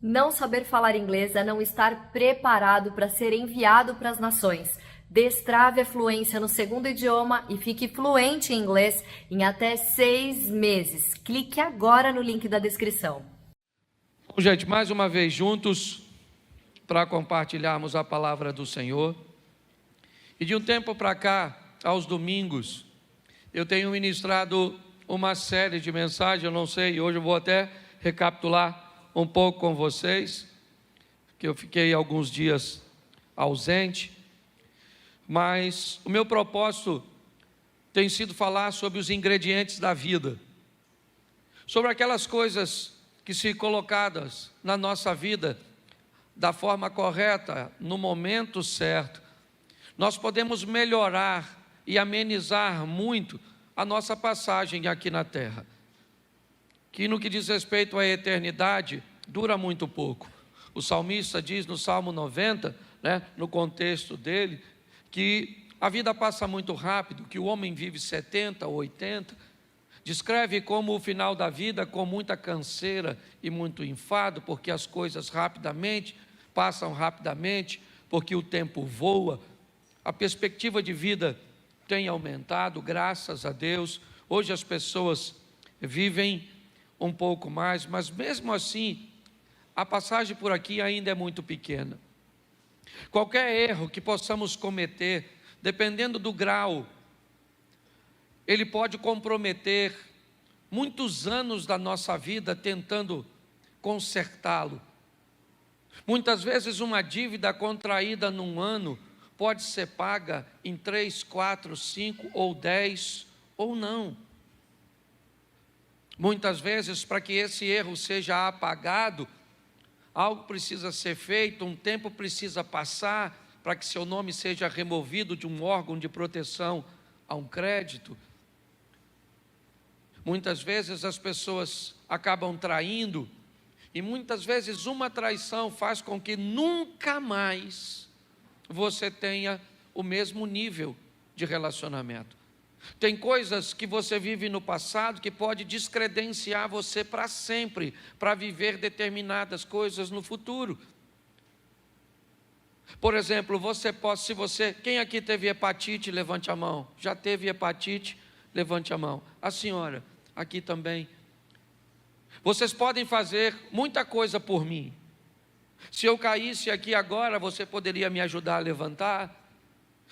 Não saber falar inglês é não estar preparado para ser enviado para as nações. Destrave a fluência no segundo idioma e fique fluente em inglês em até 6 meses. Clique agora no link da descrição. Bom, gente, mais uma vez juntos para compartilharmos a palavra do Senhor. E de um tempo para cá, aos domingos, eu tenho ministrado uma série de mensagens, eu não sei, hoje eu vou até recapitular um pouco com vocês, que eu fiquei alguns dias ausente, mas o meu propósito tem sido falar sobre os ingredientes da vida, sobre aquelas coisas que, se colocadas na nossa vida da forma correta, no momento certo, nós podemos melhorar e amenizar muito a nossa passagem aqui na terra, que no que diz respeito à eternidade, dura muito pouco. O salmista diz no Salmo 90, no contexto dele, que a vida passa muito rápido, que o homem vive 70 ou 80, descreve como o final da vida com muita canseira e muito enfado, porque as coisas passam rapidamente, porque o tempo voa, a perspectiva de vida tem aumentado, graças a Deus. Hoje as pessoas vivem um pouco mais, mas mesmo assim, a passagem por aqui ainda é muito pequena. Qualquer erro que possamos cometer, dependendo do grau, ele pode comprometer muitos anos da nossa vida tentando consertá-lo. Muitas vezes uma dívida contraída num ano pode ser paga em 3, 4, 5 ou 10 ou não. Muitas vezes, para que esse erro seja apagado, algo precisa ser feito, um tempo precisa passar para que seu nome seja removido de um órgão de proteção a um crédito. Muitas vezes as pessoas acabam traindo, e muitas vezes uma traição faz com que nunca mais você tenha o mesmo nível de relacionamento. Tem coisas que você vive no passado que pode descredenciar você para sempre, para viver determinadas coisas no futuro. Por exemplo, quem aqui teve hepatite, levante a mão. Já teve hepatite? Levante a mão. A senhora, aqui também. Vocês podem fazer muita coisa por mim. Se eu caísse aqui agora, você poderia me ajudar a levantar?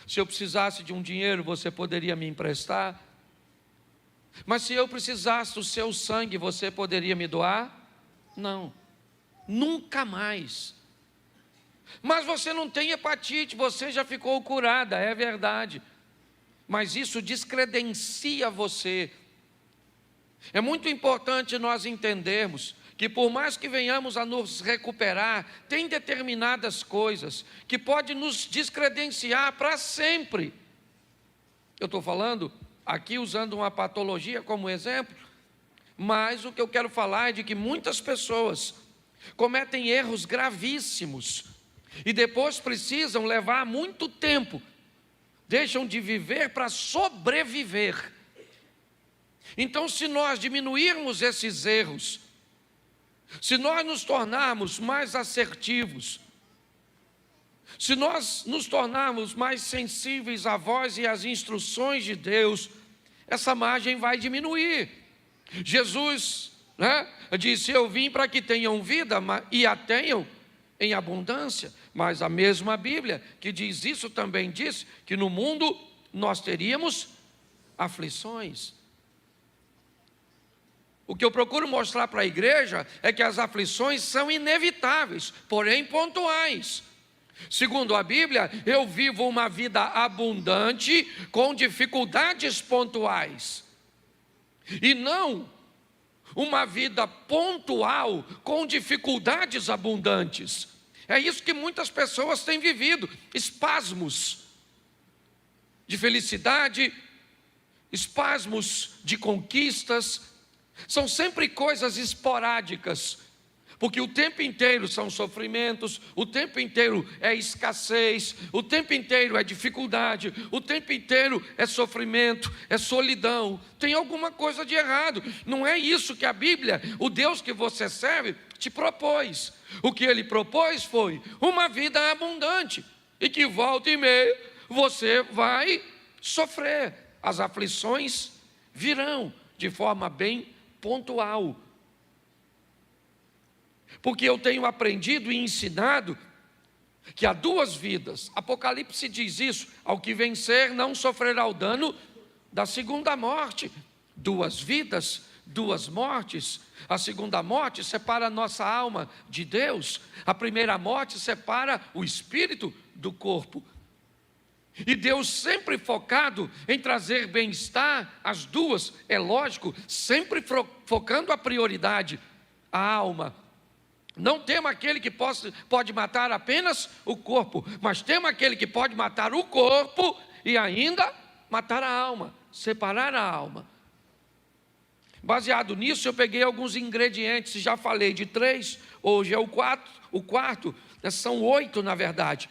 Se eu precisasse de um dinheiro, você poderia me emprestar? Mas se eu precisasse do seu sangue, você poderia me doar? Não, nunca mais. Mas você não tem hepatite, você já ficou curada, é verdade. Mas isso descredencia você. É muito importante nós entendermos que, por mais que venhamos a nos recuperar, tem determinadas coisas que podem nos descredenciar para sempre. Eu estou falando aqui usando uma patologia como exemplo, mas o que eu quero falar é de que muitas pessoas cometem erros gravíssimos e depois precisam levar muito tempo, deixam de viver para sobreviver. Então, se nós diminuirmos esses erros, se nós nos tornarmos mais assertivos, se nós nos tornarmos mais sensíveis à voz e às instruções de Deus, essa margem vai diminuir. Jesus disse: eu vim para que tenham vida e a tenham em abundância. Mas a mesma Bíblia que diz isso também diz que no mundo nós teríamos aflições. O que eu procuro mostrar para a igreja é que as aflições são inevitáveis, porém pontuais. Segundo a Bíblia, eu vivo uma vida abundante com dificuldades pontuais, e não uma vida pontual com dificuldades abundantes. É isso que muitas pessoas têm vivido, espasmos de felicidade, espasmos de conquistas. São sempre coisas esporádicas, porque o tempo inteiro são sofrimentos, o tempo inteiro é escassez, o tempo inteiro é dificuldade, o tempo inteiro é sofrimento, é solidão. Tem alguma coisa de errado. Não é isso que a Bíblia, o Deus que você serve, te propôs. O que ele propôs foi uma vida abundante, e que volta e meia você vai sofrer. As aflições virão de forma bem pontual. Porque eu tenho aprendido e ensinado que há duas vidas. Apocalipse diz isso: ao que vencer não sofrerá o dano da segunda morte. Duas vidas, duas mortes. A segunda morte separa a nossa alma de Deus. A primeira morte separa o espírito do corpo. E Deus sempre focado em trazer bem-estar às duas, é lógico, sempre focando a prioridade, a alma. Não temos aquele que pode matar apenas o corpo, mas temos aquele que pode matar o corpo e ainda matar a alma, separar a alma. Baseado nisso, eu peguei alguns ingredientes, já falei de 3, hoje é o quarto, são 8 na verdade.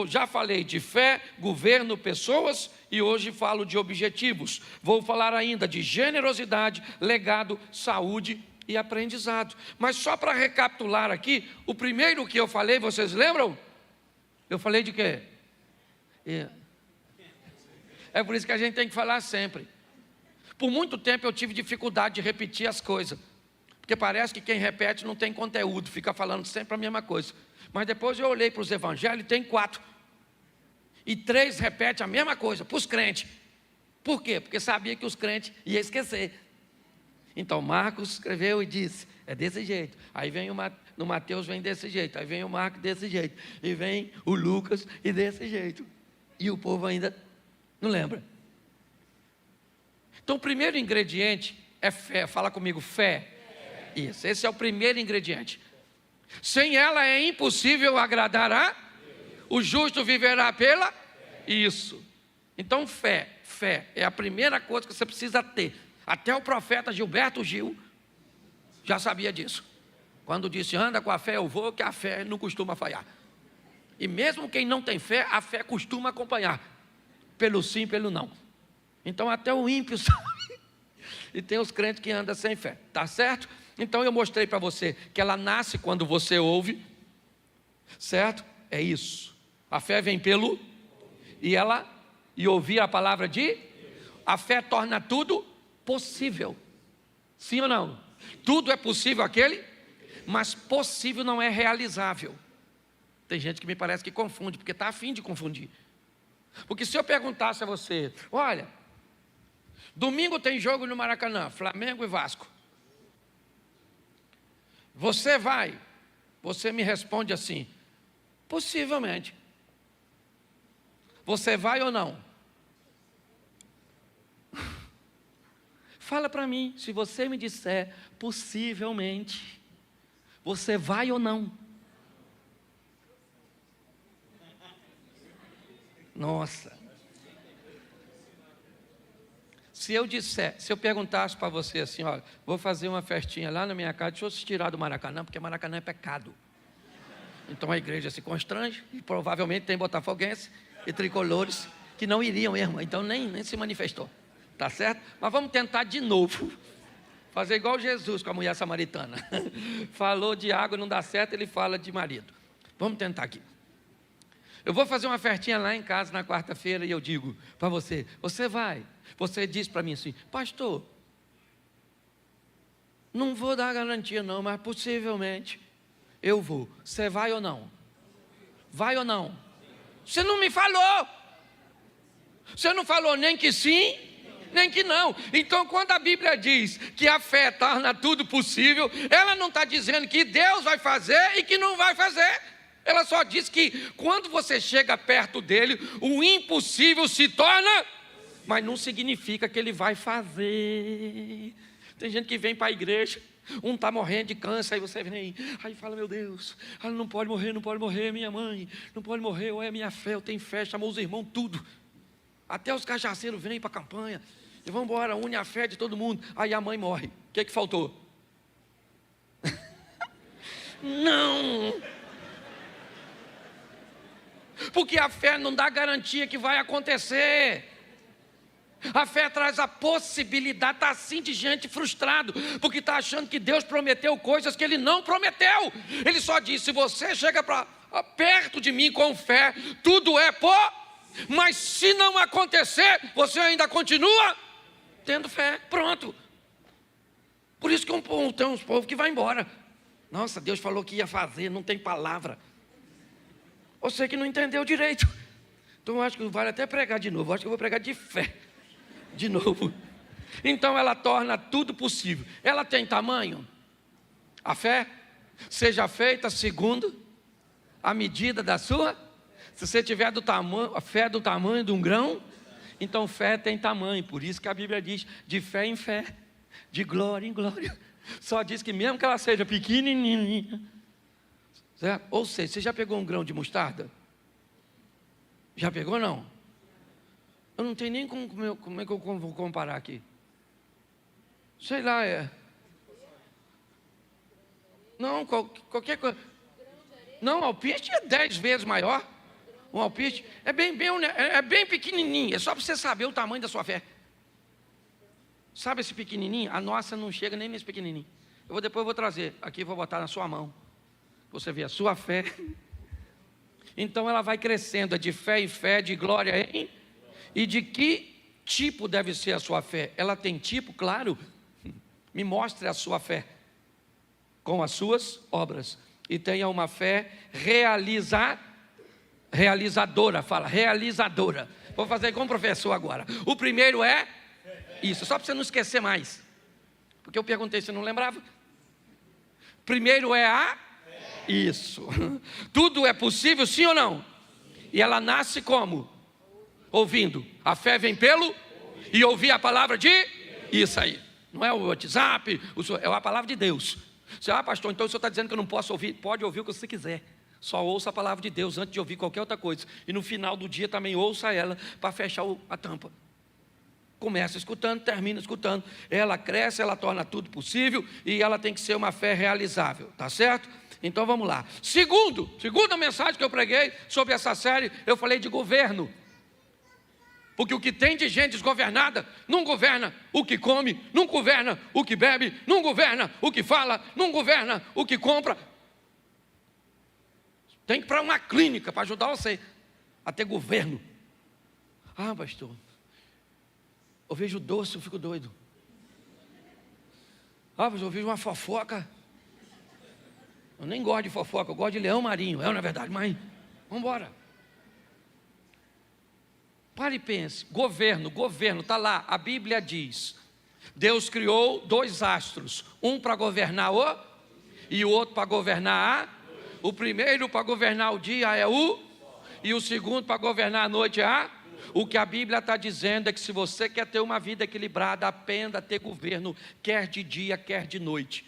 Já falei de fé, governo, pessoas, e hoje falo de objetivos. Vou falar ainda de generosidade, legado, saúde e aprendizado. Mas só para recapitular aqui, o primeiro que eu falei, vocês lembram? Eu falei de quê? É por isso que a gente tem que falar sempre. Por muito tempo eu tive dificuldade de repetir as coisas, porque parece que quem repete não tem conteúdo, fica falando sempre a mesma coisa. Mas depois eu olhei para os evangelhos e tem 4. E 3 repetem a mesma coisa, para os crentes. Por quê? Porque sabia que os crentes iam esquecer. Então Marcos escreveu e disse, é desse jeito. Aí vem no Mateus vem desse jeito. Aí vem o Marcos desse jeito. E vem o Lucas e desse jeito. E o povo ainda não lembra. Então o primeiro ingrediente é fé. Fala comigo, fé. Isso, esse é o primeiro ingrediente. Sem ela é impossível agradar a o justo viverá pela isso. Então fé é a primeira coisa que você precisa ter. Até o profeta Gilberto Gil já sabia disso. Quando disse, anda com a fé eu vou, que a fé não costuma falhar. E mesmo quem não tem fé, a fé costuma acompanhar. Pelo sim, pelo não. Então até o ímpio sabe. E tem os crentes que andam sem fé, tá certo? Então eu mostrei para você que ela nasce quando você ouve, certo? É isso. A fé vem pelo e ouvir a palavra de a fé torna tudo possível. Sim ou não? Tudo é possível aquele, mas possível não é realizável. Tem gente que me parece que confunde, porque está a fim de confundir. Porque se eu perguntasse a você, olha, domingo tem jogo no Maracanã, Flamengo e Vasco. Você vai? Você me responde assim, possivelmente. Você vai ou não? Fala para mim, se você me disser, possivelmente, você vai ou não? Nossa. Se eu perguntasse para você assim, olha, vou fazer uma festinha lá na minha casa, deixa eu se tirar do Maracanã, porque Maracanã é pecado. Então a igreja se constrange, e provavelmente tem botafoguenses e tricolores que não iriam mesmo, então nem se manifestou, tá certo? Mas vamos tentar de novo, fazer igual Jesus com a mulher samaritana. Falou de água, não dá certo, ele fala de marido. Vamos tentar aqui. Eu vou fazer uma festinha lá em casa na quarta-feira e eu digo para você, você vai? Você diz para mim assim, pastor, não vou dar garantia não, mas possivelmente eu vou. Você vai ou não? Vai ou não? Você não me falou. Você não falou nem que sim, nem que não. Então quando a Bíblia diz que a fé torna tudo possível, ela não está dizendo que Deus vai fazer e que não vai fazer. Ela só diz que quando você chega perto dele, o impossível se torna, mas não significa que ele vai fazer. Tem gente que vem para a igreja, um está morrendo de câncer, aí você vem, aí fala, meu Deus, ela não pode morrer, minha mãe, não pode morrer, ou é minha fé, eu tenho fé, chamou os irmãos, tudo. Até os cajaceiros vêm para a campanha, e vão embora, une a fé de todo mundo, aí a mãe morre. O que faltou? Não! Porque a fé não dá garantia que vai acontecer. A fé traz a possibilidade, está assim de gente frustrado, porque está achando que Deus prometeu coisas que Ele não prometeu. Ele só disse: se você chega perto de mim com fé, tudo é mas se não acontecer, você ainda continua tendo fé. Pronto. Por isso que tem uns povos que vai embora. Nossa, Deus falou que ia fazer, não tem palavra. Você que não entendeu direito. Então eu acho que vale até pregar de novo. Eu acho que eu vou pregar de fé de novo. Então ela torna tudo possível. Ela tem tamanho? A fé seja feita segundo a medida da sua. Se você tiver a fé do tamanho de um grão, então fé tem tamanho. Por isso que a Bíblia diz: de fé em fé, de glória em glória. Só diz que mesmo que ela seja pequenininha, certo? Ou seja, você já pegou um grão de mostarda? Já pegou, não? Eu não tenho nem como é que eu vou comparar aqui. Sei lá, não, qualquer coisa. Não, alpiste é 10 vezes maior. Um alpiste é bem pequenininho. É só para você saber o tamanho da sua fé. Sabe esse pequenininho? A nossa não chega nem nesse pequenininho. Depois eu vou trazer. Aqui vou botar na sua mão. Você vê a sua fé. Então ela vai crescendo, é de fé em fé, de glória em. E de que tipo deve ser a sua fé? Ela tem tipo, claro. Me mostre a sua fé com as suas obras. E tenha uma fé realizadora. Fala, realizadora. Vou fazer com o professor agora. O primeiro é isso, só para você não esquecer mais. Porque eu perguntei, você não lembrava? Primeiro é isso. Tudo é possível, sim ou não? E ela nasce como? Ouvindo. A fé vem pelo e ouvir a palavra de isso aí. Não é o WhatsApp, é a palavra de Deus. Você, pastor, então o senhor está dizendo que eu não posso ouvir? Pode ouvir o que você quiser. Só ouça a palavra de Deus antes de ouvir qualquer outra coisa. E no final do dia também ouça ela para fechar a tampa. Começa escutando, termina escutando. Ela cresce, ela torna tudo possível e ela tem que ser uma fé realizável, tá certo? Então vamos lá. Segunda mensagem que eu preguei sobre essa série, eu falei de governo. Porque o que tem de gente desgovernada, não governa o que come, não governa o que bebe, não governa o que fala, não governa o que compra. Tem que ir para uma clínica para ajudar você a ter governo. Pastor, eu vejo doce, eu fico doido. Pastor, eu vejo uma fofoca. Eu nem gosto de fofoca, eu gosto de leão marinho. Não é verdade, mas vamos embora. Pare e pense. Governo, está lá. A Bíblia diz: Deus criou 2 astros. Um para governar e o outro para governar o primeiro para governar o dia é e o segundo para governar a noite é O que a Bíblia está dizendo é que se você quer ter uma vida equilibrada, aprenda a ter governo, quer de dia, quer de noite.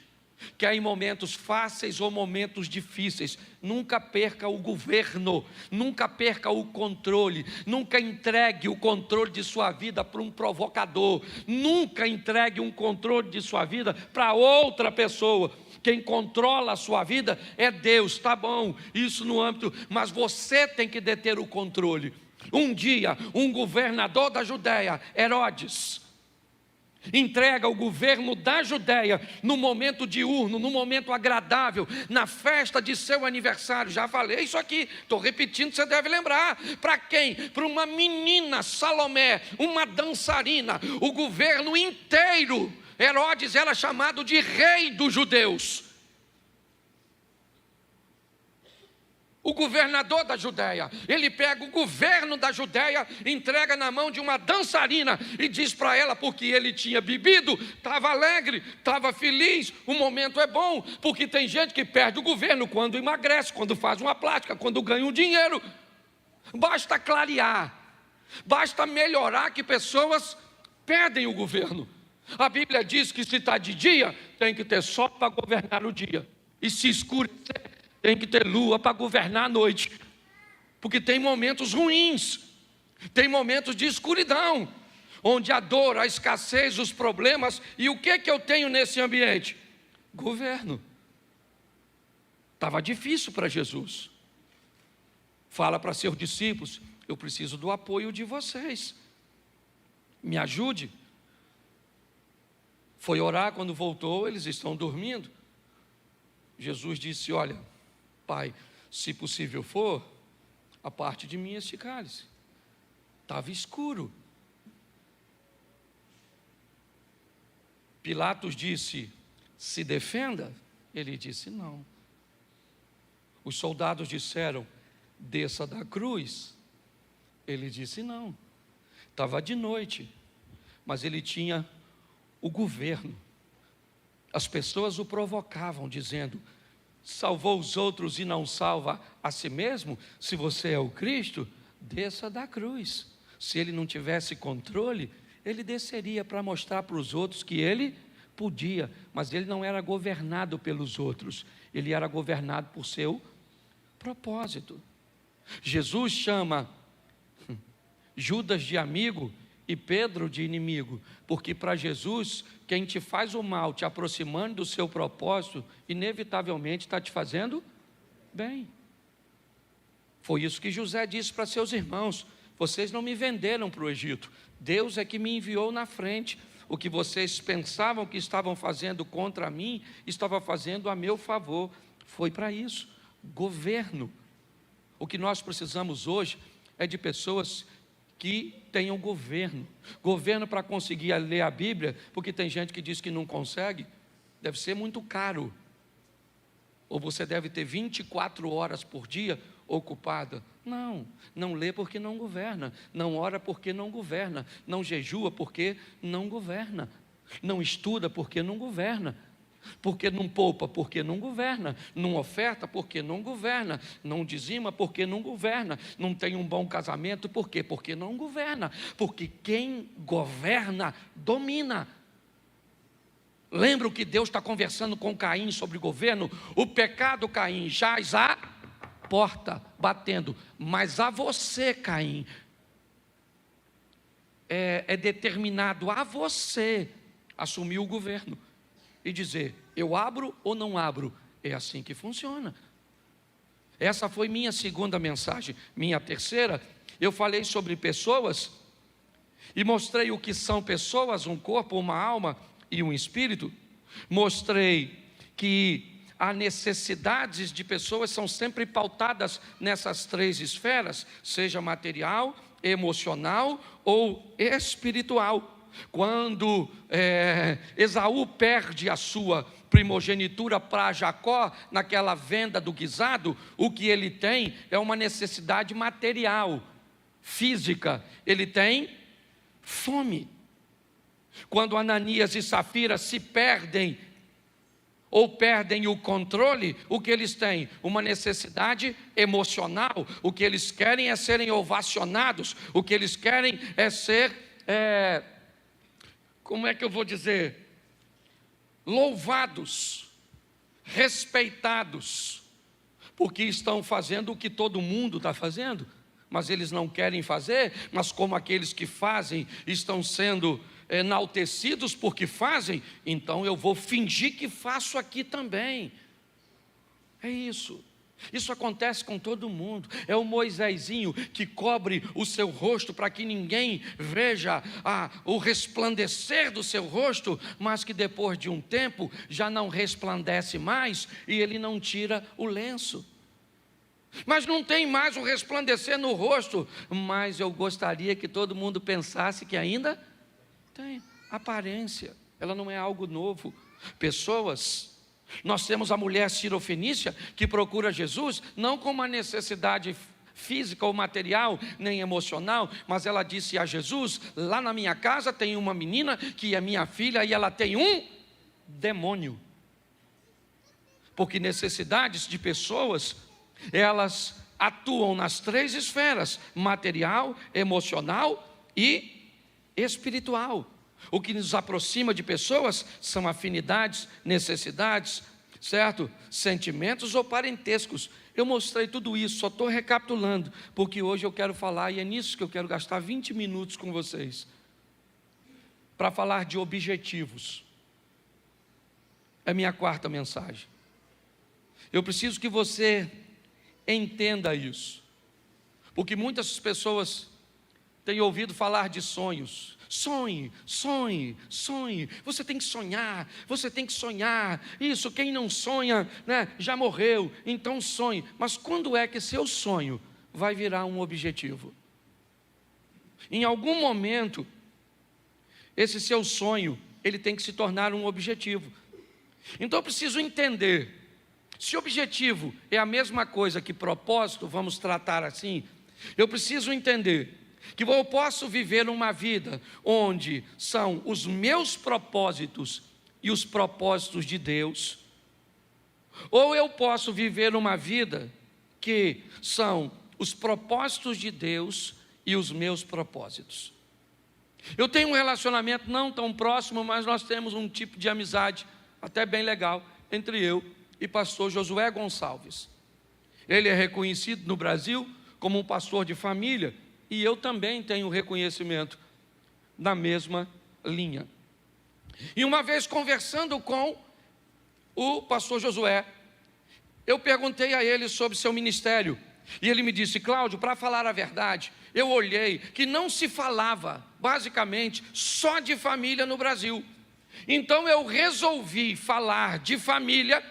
Quer em momentos fáceis ou momentos difíceis, nunca perca o governo, nunca perca o controle, nunca entregue o controle de sua vida para um provocador, nunca entregue um controle de sua vida para outra pessoa. Quem controla a sua vida é Deus, tá bom, isso no âmbito, mas você tem que deter o controle. Um dia, um governador da Judéia, Herodes, entrega o governo da Judéia no momento diurno, no momento agradável, na festa de seu aniversário. Já falei isso aqui, estou repetindo, você deve lembrar. Para quem? Para uma menina, Salomé, uma dançarina. O governo inteiro, Herodes era chamado de rei dos judeus. O governador da Judéia, ele pega o governo da Judéia, entrega na mão de uma dançarina e diz para ela, porque ele tinha bebido, estava alegre, estava feliz, o momento é bom, porque tem gente que perde o governo quando emagrece, quando faz uma plástica, quando ganha um dinheiro. Basta clarear, basta melhorar que pessoas perdem o governo. A Bíblia diz que se está de dia, tem que ter sol para governar o dia, e se escurecer, tem que ter lua para governar a noite, porque tem momentos ruins, tem momentos de escuridão, onde a dor, a escassez, os problemas, e o que eu tenho nesse ambiente? Governo. Estava difícil para Jesus. Fala para seus discípulos, eu preciso do apoio de vocês. me ajude. Foi orar, quando voltou, eles estão dormindo. Jesus disse: olha, Pai, se possível for, aparte de mim este cálice. Estava escuro. Pilatos disse: se defenda. Ele disse: não. Os soldados disseram: desça da cruz. Ele disse: não. Estava de noite, mas ele tinha o governo. As pessoas o provocavam, dizendo: salvou os outros e não salva a si mesmo? Se você é o Cristo, desça da cruz. Se ele não tivesse controle, ele desceria para mostrar para os outros que ele podia, mas ele não era governado pelos outros, ele era governado por seu propósito. Jesus chama Judas de amigo e Pedro de inimigo, porque para Jesus, quem te faz o mal, te aproximando do seu propósito, inevitavelmente está te fazendo bem. Foi isso que José disse para seus irmãos: vocês não me venderam para o Egito, Deus é que me enviou na frente. O que vocês pensavam que estavam fazendo contra mim, estava fazendo a meu favor. Foi para isso. Governo. O que nós precisamos hoje é de pessoas que tenham governo. Governo para conseguir ler a Bíblia, porque tem gente que diz que não consegue. Deve ser muito caro. Ou você deve ter 24 horas por dia ocupada. Não lê porque não governa, não ora porque não governa, não jejua porque não governa, não estuda porque não governa, porque não poupa porque não governa, não oferta porque não governa, não dizima porque não governa, não tem um bom casamento por quê? Porque não governa, porque quem governa domina. Lembra o que Deus está conversando com Caim sobre governo? O pecado, Caim, jaz à porta, batendo, mas a você, Caim, é determinado a você assumir o governo e dizer: eu abro ou não abro. É assim que funciona. Essa foi minha segunda mensagem. Minha terceira, eu falei sobre pessoas e mostrei o que são pessoas: um corpo, uma alma e um espírito. Mostrei que as necessidades de pessoas são sempre pautadas nessas três esferas, seja material, emocional ou espiritual. Quando Esaú perde a sua primogenitura para Jacó, naquela venda do guisado, o que ele tem é uma necessidade material, física. Ele tem fome. Quando Ananias e Safira se perdem, ou perdem o controle, o que eles têm? Uma necessidade emocional. O que eles querem é serem ovacionados, o que eles querem é ser, como é que eu vou dizer? Louvados, respeitados, porque estão fazendo o que todo mundo está fazendo, mas eles não querem fazer. Mas como aqueles que fazem estão sendo enaltecidos porque fazem, então eu vou fingir que faço aqui também. É isso. Isso acontece com todo mundo. É o Moisésinho que cobre o seu rosto para que ninguém veja o resplandecer do seu rosto, mas que depois de um tempo já não resplandece mais e ele não tira o lenço. Mas não tem mais o resplandecer no rosto, mas eu gostaria que todo mundo pensasse que ainda tem aparência. Ela não é algo novo. Pessoas, nós temos a mulher cirofenícia que procura Jesus não com uma necessidade física ou material, nem emocional, mas ela disse a Jesus: lá na minha casa tem uma menina que é minha filha e ela tem um demônio. Porque necessidades de pessoas, elas atuam nas três esferas: material, emocional e espiritual. O que nos aproxima de pessoas são afinidades, necessidades, certo? Sentimentos ou parentescos. Eu mostrei tudo isso, só estou recapitulando, porque hoje eu quero falar, e é nisso que eu quero gastar 20 minutos com vocês, para falar de objetivos. É minha quarta mensagem. Eu preciso que você entenda isso, porque muitas pessoas têm ouvido falar de sonhos. Sonhe, sonhe, sonhe. Você tem que sonhar, você tem que sonhar. Isso, quem não sonha, né, já morreu, então sonhe. Mas quando é que seu sonho vai virar um objetivo? Em algum momento, esse seu sonho, ele tem que se tornar um objetivo. Então eu preciso entender, se objetivo é a mesma coisa que propósito, vamos tratar assim, eu preciso entender que eu posso viver uma vida onde são os meus propósitos e os propósitos de Deus, ou eu posso viver uma vida que são os propósitos de Deus e os meus propósitos. Eu tenho um relacionamento não tão próximo, mas nós temos um tipo de amizade até bem legal entre eu e pastor Josué Gonçalves. Ele é reconhecido no Brasil como um pastor de família, e eu também tenho reconhecimento na mesma linha. E uma vez conversando com o pastor Josué, eu perguntei a ele sobre seu ministério, e ele me disse: Cláudio, para falar a verdade, eu olhei que não se falava, basicamente, só de família no Brasil. Então eu resolvi falar de família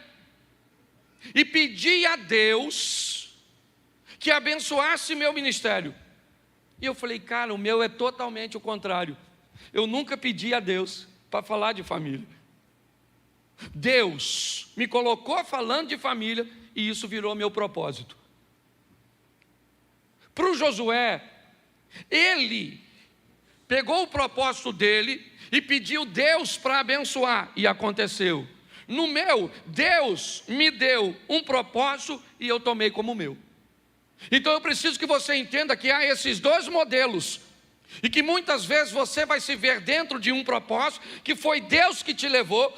e pedi a Deus que abençoasse meu ministério. E eu falei: cara, o meu é totalmente o contrário. Eu nunca pedi a Deus para falar de família. Deus me colocou falando de família e isso virou meu propósito. Para o Josué, ele pegou o propósito dele e pediu Deus para abençoar, e aconteceu. No meu, Deus me deu um propósito e eu tomei como meu. Então eu preciso que você entenda que há esses dois modelos, e que muitas vezes você vai se ver dentro de um propósito que foi Deus que te levou,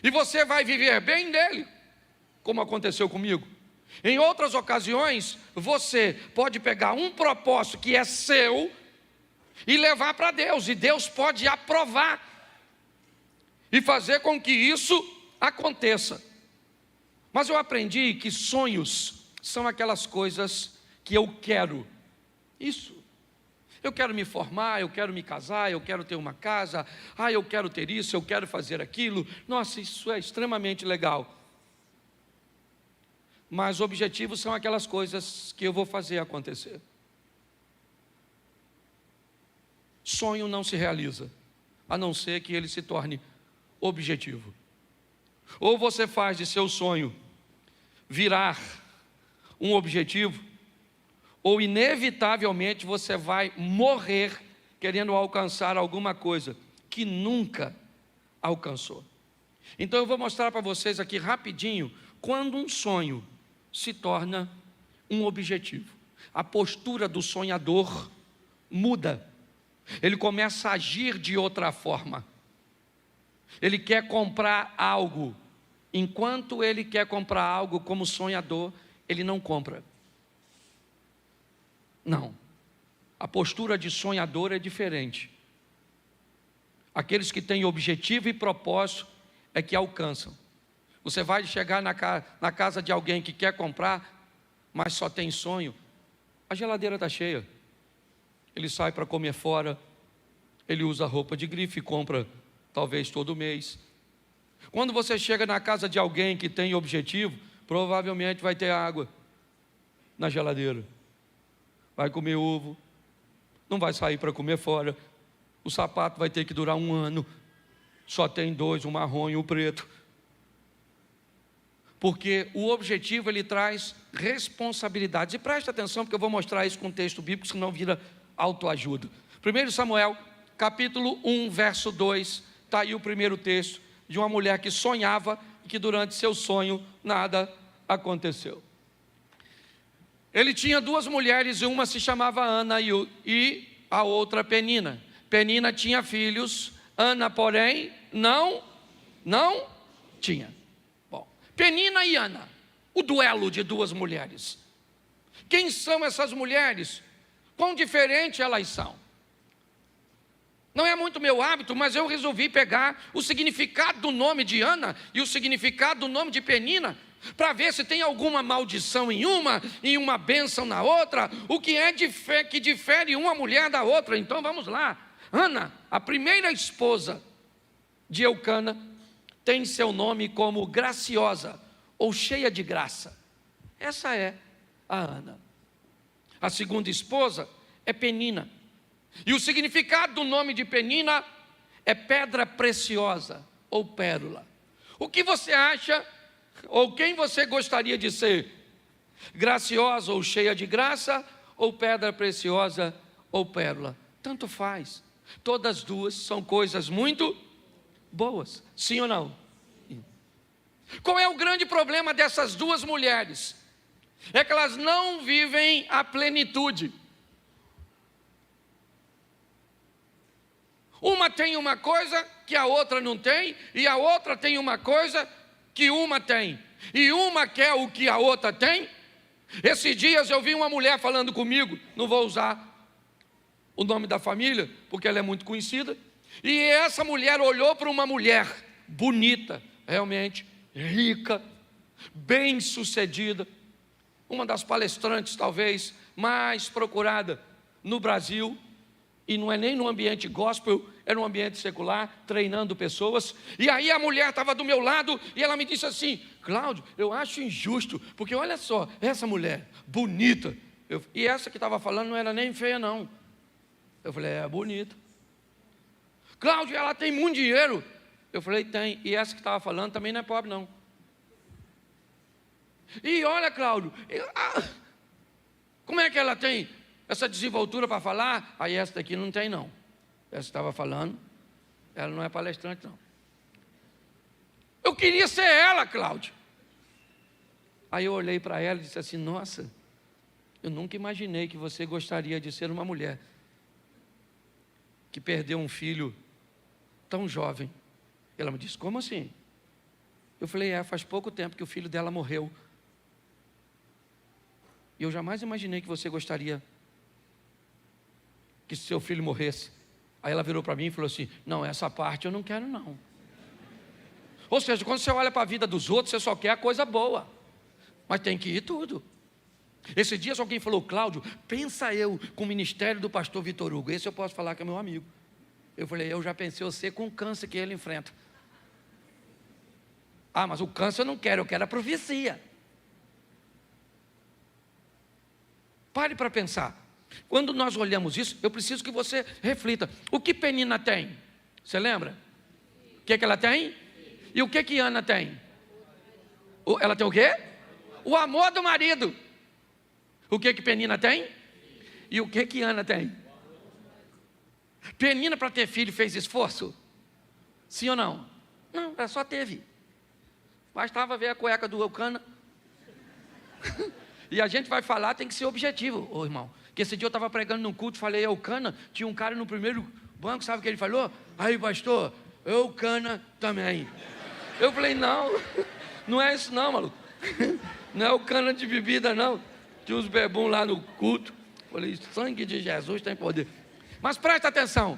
e você vai viver bem nele, como aconteceu comigo. Em outras ocasiões, você pode pegar um propósito que é seu e levar para Deus, e Deus pode aprovar e fazer com que isso aconteça. Mas eu aprendi que sonhos são aquelas coisas que eu quero. Isso. Eu quero me formar, eu quero me casar, eu quero ter uma casa, eu quero ter isso, eu quero fazer aquilo. Nossa, isso é extremamente legal. Mas objetivos são aquelas coisas que eu vou fazer acontecer. Sonho não se realiza, a não ser que ele se torne objetivo. Ou você faz de seu sonho virar um objetivo, ou inevitavelmente você vai morrer querendo alcançar alguma coisa que nunca alcançou. Então eu vou mostrar para vocês aqui rapidinho quando um sonho se torna um objetivo. A postura do sonhador muda. Ele começa a agir de outra forma. Ele quer comprar algo. Enquanto ele quer comprar algo como sonhador, ele não compra. Não. A postura de sonhador é diferente. Aqueles que têm objetivo e propósito é que alcançam. Você vai chegar na casa de alguém que quer comprar, mas só tem sonho. A geladeira está cheia. Ele sai para comer fora, ele usa roupa de grife e compra talvez todo mês. Quando você chega na casa de alguém que tem objetivo, provavelmente vai ter água na geladeira. Vai comer ovo, não vai sair para comer fora. O sapato vai ter que durar 1 ano. Só tem 2, o marrom e o preto. Porque o objetivo, ele traz responsabilidades. E preste atenção, porque eu vou mostrar isso com um texto bíblico, senão vira autoajuda. 1 Samuel, capítulo 1, verso 2, está aí o primeiro texto de uma mulher que sonhava e que durante seu sonho nada aconteceu. Ele tinha 2 mulheres, e uma se chamava Ana e a outra Penina. Penina tinha filhos, Ana, porém, não tinha. Penina e Ana, o duelo de 2 mulheres. Quem são essas mulheres? Quão diferentes elas são? Não é muito meu hábito, mas eu resolvi pegar o significado do nome de Ana e o significado do nome de Penina para ver se tem alguma maldição em uma bênção na outra, o que é que difere uma mulher da outra. Então vamos lá. Ana, a primeira esposa de Eucana, tem seu nome como graciosa, ou cheia de graça. Essa é a Ana. A segunda esposa é Penina, e o significado do nome de Penina é pedra preciosa, ou pérola. O que você acha, ou quem você gostaria de ser? Graciosa ou cheia de graça, ou pedra preciosa ou pérola? Tanto faz. Todas duas são coisas muito boas, sim ou não? Qual é o grande problema dessas duas mulheres? É que elas não vivem a plenitude. Uma tem uma coisa que a outra não tem, e a outra tem uma coisa que uma tem, e uma quer o que a outra tem. Esses dias eu vi uma mulher falando comigo, não vou usar o nome da família, porque ela é muito conhecida, e essa mulher olhou para uma mulher bonita, realmente, rica, bem-sucedida, uma das palestrantes talvez mais procurada no Brasil, e não é nem no ambiente gospel, é no ambiente secular, treinando pessoas. E aí a mulher estava do meu lado, e ela me disse assim: Cláudio, eu acho injusto, porque olha só, essa mulher, bonita, e essa que estava falando não era nem feia não. Eu falei, é bonita. Cláudio, ela tem muito dinheiro. Eu falei, tem, e essa que estava falando também não é pobre não. E olha, Cláudio, como é que ela tem essa desenvoltura para falar? Aí essa daqui não tem não. Essa estava falando, ela não é palestrante não. Eu queria ser ela, Cláudio. Aí eu olhei para ela e disse assim, nossa, eu nunca imaginei que você gostaria de ser uma mulher que perdeu um filho tão jovem. Ela me disse, como assim? Eu falei, faz pouco tempo que o filho dela morreu. E eu jamais imaginei que você gostaria que seu filho morresse. Aí ela virou para mim e falou assim, não, essa parte eu não quero não. Ou seja, quando você olha para a vida dos outros, você só quer a coisa boa, mas tem que ir tudo. Esse dia alguém falou, Cláudio, pensa eu com o ministério do pastor Vitor Hugo, esse eu posso falar que é meu amigo. Eu falei, eu já pensei você com o câncer que ele enfrenta. Ah, mas o câncer eu não quero, eu quero a profecia. Pare para pensar. Quando nós olhamos isso, eu preciso que você reflita. O que Penina tem? Você lembra? O que ela tem? E o que Ana tem? Ela tem o quê? O amor do marido. O que Penina tem? E o que Ana tem? Penina, para ter filho, fez esforço? Sim ou não? Não, ela só teve. Bastava ver a cueca do Eucana. E a gente vai falar, tem que ser objetivo, ô irmão. Que esse dia eu estava pregando num culto, falei Eucana, tinha um cara no primeiro banco, sabe o que ele falou? Aí, pastor, Eucana também. Eu falei, não, não é isso não, maluco. Não é Eucana de bebida não. Tinha uns bebum lá no culto. Falei, sangue de Jesus tem poder. Mas presta atenção.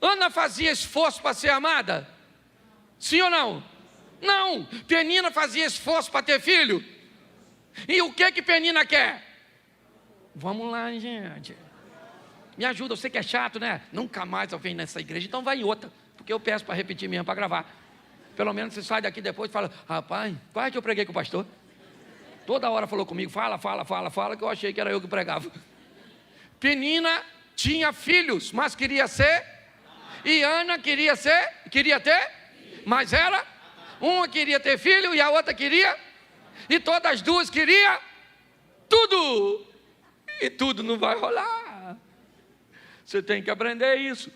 Ana fazia esforço para ser amada? Sim ou não? Não. Penina fazia esforço para ter filho? E o que Penina quer? Vamos lá, gente. Me ajuda, eu sei que é chato, né? Nunca mais eu venho nessa igreja, então vai em outra. Porque eu peço para repetir mesmo, para gravar. Pelo menos você sai daqui depois e fala, rapaz, qual é que eu preguei com o pastor? Toda hora falou comigo, fala, que eu achei que era eu que pregava. Penina tinha filhos, mas queria ser. E Ana queria ter, mas ela, uma queria ter filho e a outra queria. E todas as duas queriam tudo. E tudo não vai rolar. Você tem que aprender isso.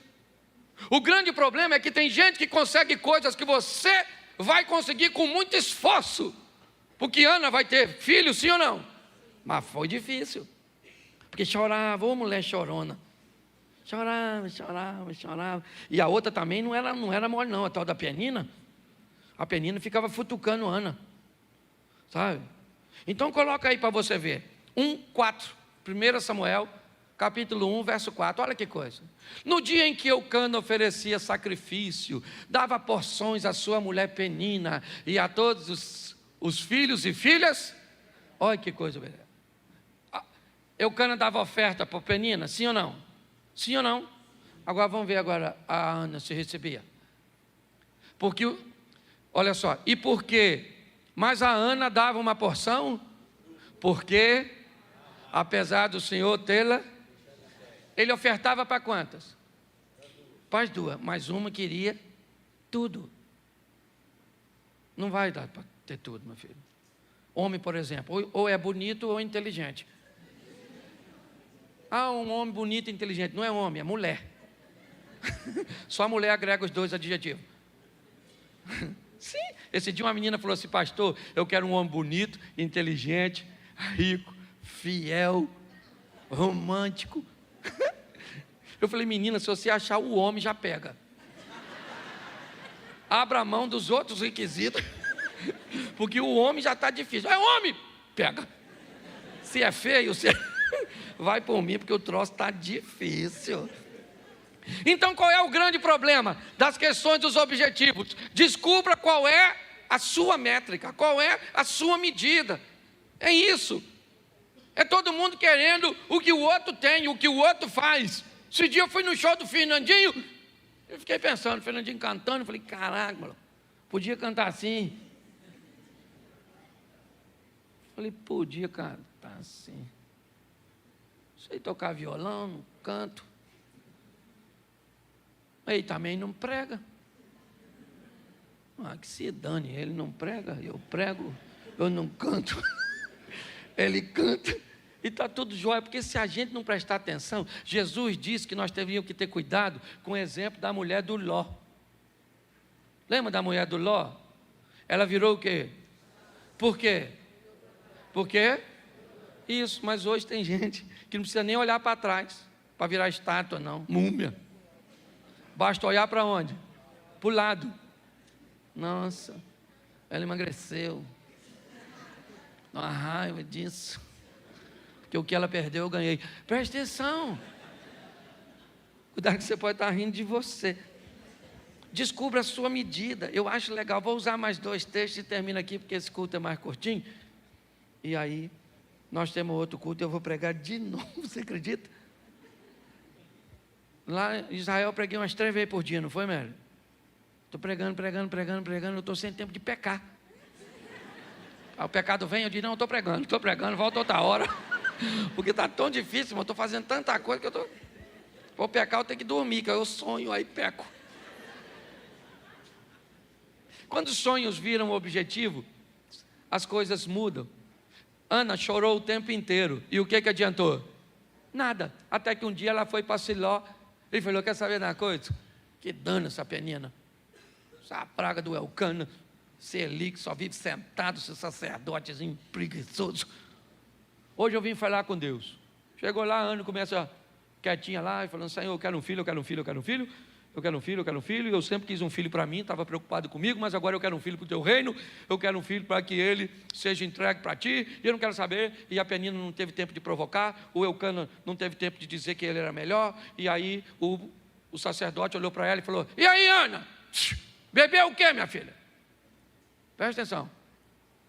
O grande problema é que tem gente que consegue coisas que você vai conseguir com muito esforço. Porque Ana vai ter filho, sim ou não? Mas foi difícil. Porque chorava, ô mulher chorona. Chorava. E a outra também não era mole não, a tal da Penina. A Penina ficava futucando Ana. Sabe? Então coloca aí para você ver. 1:4. 1 Samuel, capítulo 1, verso 4. Olha que coisa. No dia em que Eucana oferecia sacrifício, dava porções à sua mulher Penina e a todos os filhos e filhas. Olha que coisa beleza. Eucana dava oferta para Penina, sim ou não? Sim ou não? Agora vamos ver agora a Ana se recebia. Porque, olha só, e por quê? Mas a Ana dava uma porção, porque, apesar do Senhor tê-la, ele ofertava para quantas? Para as duas, mas uma queria tudo. Não vai dar para ter tudo, meu filho. Homem, por exemplo, ou é bonito ou é inteligente. Um homem bonito e inteligente. Não é homem, é mulher. Só a mulher agrega os dois adjetivos. Sim. Esse dia uma menina falou assim: pastor, eu quero um homem bonito, inteligente, rico, fiel, romântico. Eu falei: menina, se você achar o homem, já pega. Abra a mão dos outros requisitos, porque o homem já está difícil. É homem, pega. Se é feio, vai por mim, porque o troço está difícil. Então, qual é o grande problema das questões dos objetivos? Descubra qual é a sua métrica, qual é a sua medida. É isso. É todo mundo querendo o que o outro tem, o que o outro faz. Esse dia eu fui no show do Fernandinho, eu fiquei pensando, o Fernandinho cantando, eu falei: caraca, mano, podia cantar assim. Eu falei: podia cantar assim. Sei tocar violão, não canto. Ele também não prega. Que se dane, ele não prega, eu prego, eu não canto. Ele canta e está tudo jóia, porque se a gente não prestar atenção, Jesus disse que nós deveríamos que ter cuidado com o exemplo da mulher do Ló. Lembra da mulher do Ló? Ela virou o quê? Por quê? Por quê? Isso, mas hoje tem gente que não precisa nem olhar para trás para virar estátua, não, múmia. Basta olhar para onde? Para o lado. Nossa, ela emagreceu. Uma raiva disso. Porque o que ela perdeu eu ganhei. Preste atenção. Cuidado que você pode estar rindo de você. Descubra a sua medida. Eu acho legal. Vou usar mais 2 textos e termino aqui, porque esse culto é mais curtinho. E aí, nós temos outro culto e eu vou pregar de novo. Você acredita? Lá em Israel eu preguei umas 3 vezes por dia, não foi, Mary? Estou pregando, eu estou sem tempo de pecar. Aí o pecado vem, eu digo: não, estou pregando, volta outra hora. Porque está tão difícil, eu estou fazendo tanta coisa que eu estou... Vou pecar, eu tenho que dormir, que eu sonho, aí peco. Quando os sonhos viram o objetivo, as coisas mudam. Ana chorou o tempo inteiro, e o que adiantou? Nada, até que um dia ela foi para Siló, e falou: quer saber de uma coisa? Que dano essa Penina, essa praga do Elcana, esse Eli que só vive sentado, esse sacerdotezinho preguiçoso. Hoje eu vim falar com Deus. Chegou lá, Ana começa quietinha lá, e falando: Senhor, eu quero um filho, eu quero um filho, eu quero um filho. Eu quero um filho, eu quero um filho, e eu sempre quis um filho para mim, estava preocupado comigo, mas agora eu quero um filho para o teu reino, eu quero um filho para que ele seja entregue para ti, e eu não quero saber. E a Penina não teve tempo de provocar, o Eucana não teve tempo de dizer que ele era melhor, e aí o sacerdote olhou para ela e falou: e aí, Ana, bebeu o que, minha filha? Presta atenção,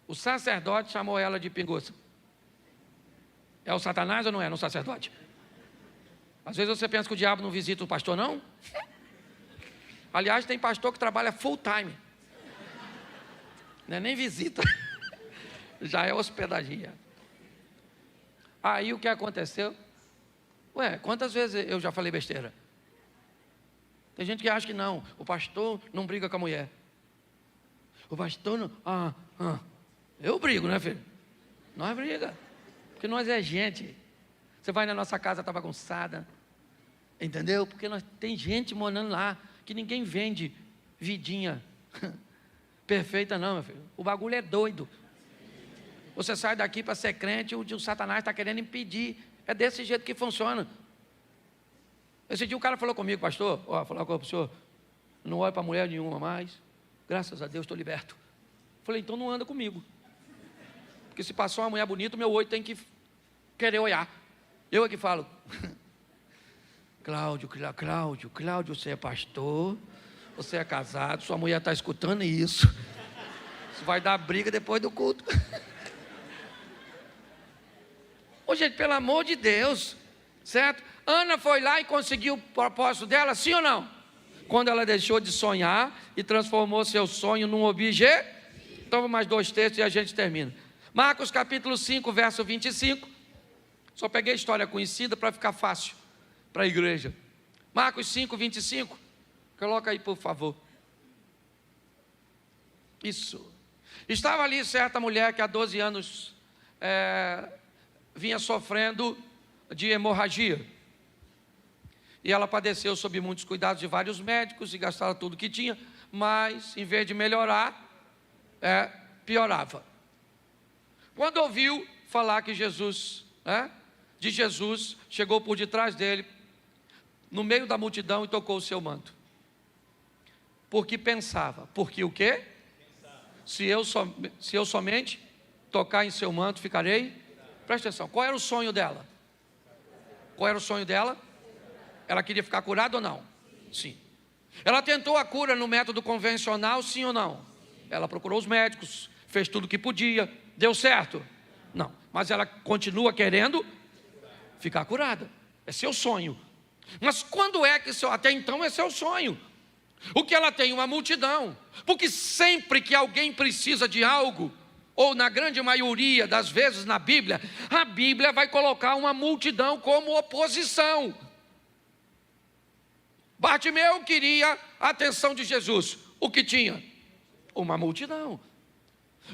o sacerdote chamou ela de pinguça. É o Satanás ou não é no sacerdote? Às vezes você pensa que o diabo não visita o pastor, não? Aliás, tem pastor que trabalha full time. Não é nem visita. Já é hospedaria. Aí o que aconteceu? Quantas vezes eu já falei besteira? Tem gente que acha que não. O pastor não briga com a mulher. O pastor não... Eu brigo, né, filho? Nós briga. Porque nós é gente. Você vai na nossa casa, está bagunçada. Entendeu? Porque tem gente morando lá, que ninguém vende vidinha perfeita não, meu filho. O bagulho é doido. Você sai daqui para ser crente, o Satanás está querendo impedir. É desse jeito que funciona. Esse dia o cara falou comigo: pastor, falar com o senhor, não olho para mulher nenhuma mais, graças a Deus estou liberto. Falei: então não anda comigo, porque se passou uma mulher bonita, o meu olho tem que querer olhar. Eu é que falo: Cláudio, você é pastor, você é casado, sua mulher está escutando isso. vai dar briga depois do culto. Ô gente, pelo amor de Deus, certo? Ana foi lá e conseguiu o propósito dela, sim ou não? Quando ela deixou de sonhar e transformou seu sonho num objeto. Então, mais 2 textos e a gente termina. Marcos capítulo 5, verso 25. Só peguei a história conhecida para ficar fácil para a igreja. Marcos 5, 25. Coloca aí, por favor. Isso. Estava ali certa mulher que há 12 anos vinha sofrendo de hemorragia. E ela padeceu sob muitos cuidados de vários médicos e gastava tudo que tinha, mas em vez de melhorar, piorava. Quando ouviu falar que Jesus, chegou por detrás dele, no meio da multidão, e tocou o seu manto. Porque pensava, porque o quê? Se eu somente tocar em seu manto, ficarei. Presta atenção, qual era o sonho dela? Qual era o sonho dela? Ela queria ficar curada ou não? Sim. Ela tentou a cura no método convencional, sim ou não? Ela procurou os médicos, fez tudo o que podia, deu certo? Não, mas ela continua querendo ficar curada. É seu sonho. Mas quando é que até então é seu sonho? O que ela tem? Uma multidão. Porque sempre que alguém precisa de algo, ou na grande maioria das vezes na Bíblia, a Bíblia vai colocar uma multidão como oposição. Bartimeu queria a atenção de Jesus. O que tinha? Uma multidão.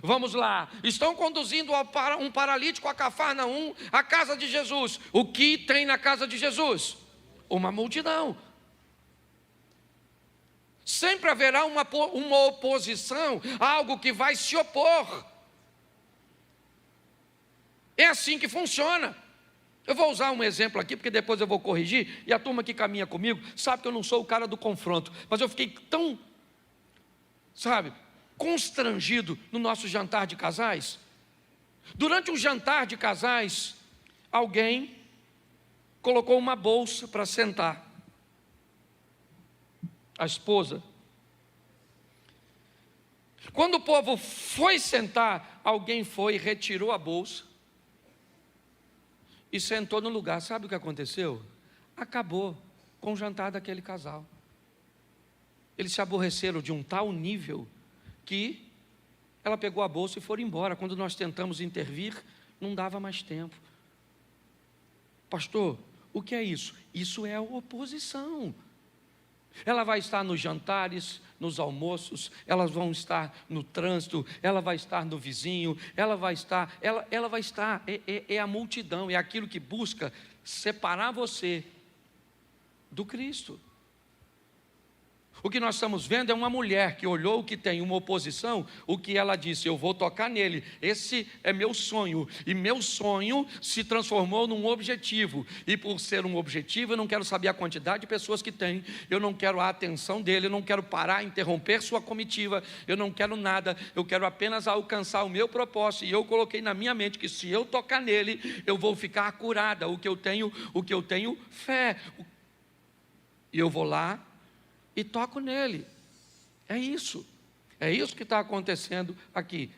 Vamos lá, estão conduzindo um paralítico a Cafarnaum, a casa de Jesus. O que tem na casa de Jesus? Uma multidão. Sempre haverá uma oposição, algo que vai se opor. É assim que funciona. Eu vou usar um exemplo aqui, porque depois eu vou corrigir, e a turma que caminha comigo sabe que eu não sou o cara do confronto, mas eu fiquei tão, constrangido no nosso jantar de casais. Durante um jantar de casais, alguém colocou uma bolsa para sentar. A esposa. Quando o povo foi sentar, alguém foi e retirou a bolsa e sentou no lugar. Sabe o que aconteceu? Acabou com o jantar daquele casal. Eles se aborreceram de um tal nível que ela pegou a bolsa e foi embora. Quando nós tentamos intervir, não dava mais tempo. Pastor, o que é isso? Isso é a oposição. Ela vai estar nos jantares, nos almoços, elas vão estar no trânsito, ela vai estar no vizinho, ela vai estar, é a multidão, é aquilo que busca separar você do Cristo. O que nós estamos vendo é uma mulher que olhou que tem uma oposição, o que ela disse: eu vou tocar nele, esse é meu sonho, e meu sonho se transformou num objetivo, e por ser um objetivo eu não quero saber a quantidade de pessoas que tem, eu não quero a atenção dele, eu não quero parar, interromper sua comitiva, eu não quero nada, eu quero apenas alcançar o meu propósito, e eu coloquei na minha mente que se eu tocar nele, eu vou ficar curada, o que eu tenho fé, e eu vou lá e toco nele. É isso que está acontecendo aqui.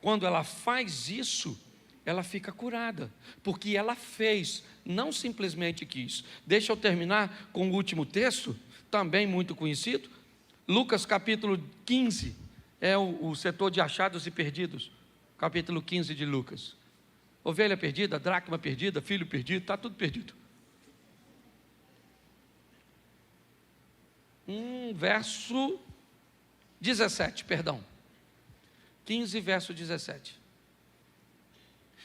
Quando ela faz isso, ela fica curada, porque ela fez, não simplesmente quis. Deixa eu terminar com o último texto, também muito conhecido. Lucas capítulo 15, é o setor de achados e perdidos. Capítulo 15 de Lucas. Ovelha perdida, dracma perdida, filho perdido, está tudo perdido. Verso 17, perdão. 15, verso 17.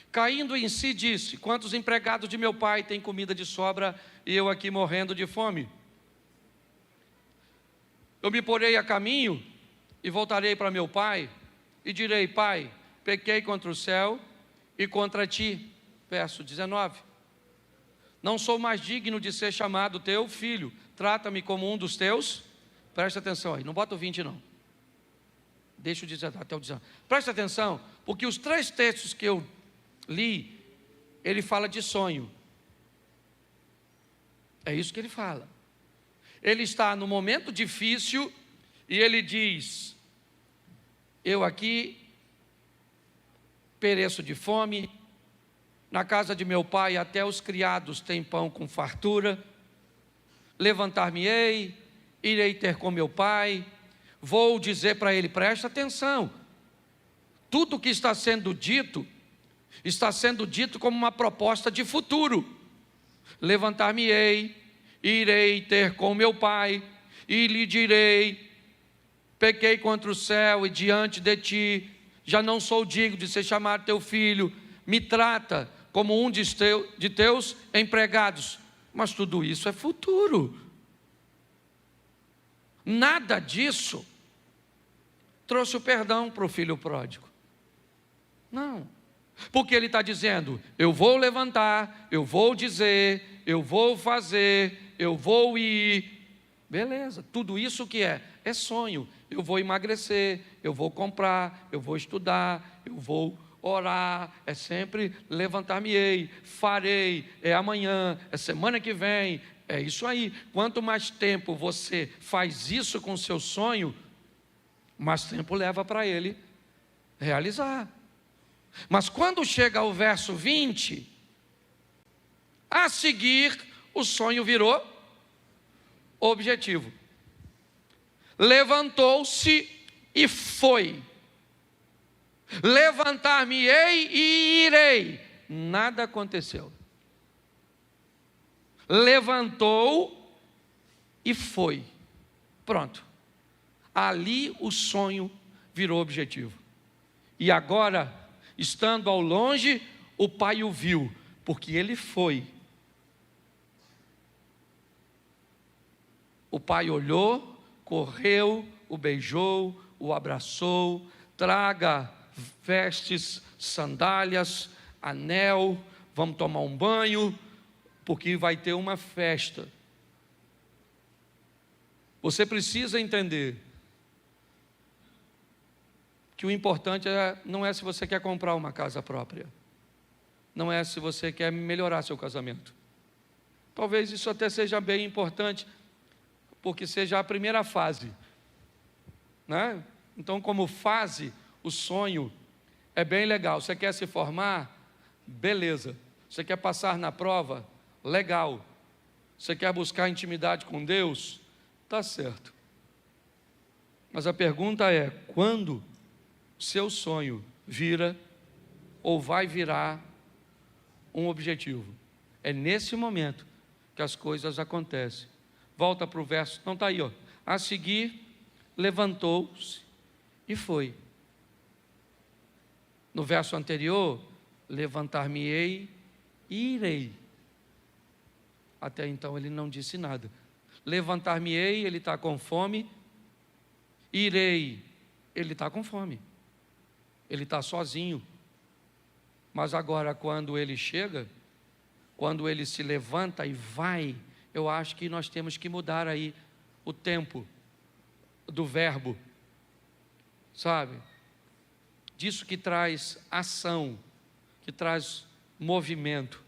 Caindo em si, disse: quantos empregados de meu pai têm comida de sobra e eu aqui morrendo de fome? Eu me porei a caminho e voltarei para meu pai e direi: pai, pequei contra o céu e contra ti. Verso 19. Não sou mais digno de ser chamado teu filho, trata-me como um dos teus. Presta atenção aí, não bota o 20 não. Deixa eu dizer até o 19. Presta atenção, porque os 3 textos que eu li, ele fala de sonho. É isso que ele fala. Ele está no momento difícil e ele diz: eu aqui pereço de fome, na casa de meu pai até os criados têm pão com fartura, levantar-me-ei, irei ter com meu pai, vou dizer para ele, presta atenção, tudo que está sendo dito como uma proposta de futuro. Levantar-me-ei, irei ter com meu pai, e lhe direi, pequei contra o céu e diante de ti, já não sou digno de ser chamado teu filho, me trata como um de teus empregados. Mas tudo isso é futuro. Nada disso trouxe o perdão para o filho pródigo. Não. Porque ele está dizendo, eu vou levantar, eu vou dizer, eu vou fazer, eu vou ir. Beleza, tudo isso que é sonho. Eu vou emagrecer, eu vou comprar, eu vou estudar, eu vou orar, é sempre levantar-me-ei, farei, é amanhã, é semana que vem, é isso aí. Quanto mais tempo você faz isso com o seu sonho, mais tempo leva para ele realizar. Mas quando chega ao verso 20, a seguir o sonho virou objetivo. Levantou-se e foi. Levantar-me-ei e irei. Nada aconteceu. Levantou e foi. Pronto. Ali o sonho virou objetivo. E agora, estando ao longe, o pai o viu, porque ele foi. O pai olhou, correu, o beijou, o abraçou, traga vestes, sandálias, anel, vamos tomar um banho, porque vai ter uma festa. Você precisa entender que o importante não é se você quer comprar uma casa própria, não é se você quer melhorar seu casamento. Talvez isso até seja bem importante, porque seja a primeira fase, né? Então, como fase, o sonho é bem legal. Você quer se formar? Beleza. Você quer passar na prova? Legal. Você quer buscar intimidade com Deus? Tá certo. Mas a pergunta é, quando seu sonho vira ou vai virar um objetivo? É nesse momento que as coisas acontecem. Volta para o verso, não está aí, ó. A seguir, levantou-se e foi. No verso anterior, levantar-me-ei e irei. Até então ele não disse nada. Levantar-me-ei, ele está com fome. Irei, ele está com fome. Ele está sozinho. Mas agora, quando ele chega, quando ele se levanta e vai, eu acho que nós temos que mudar aí o tempo do verbo, sabe? Disso que traz ação, que traz movimento.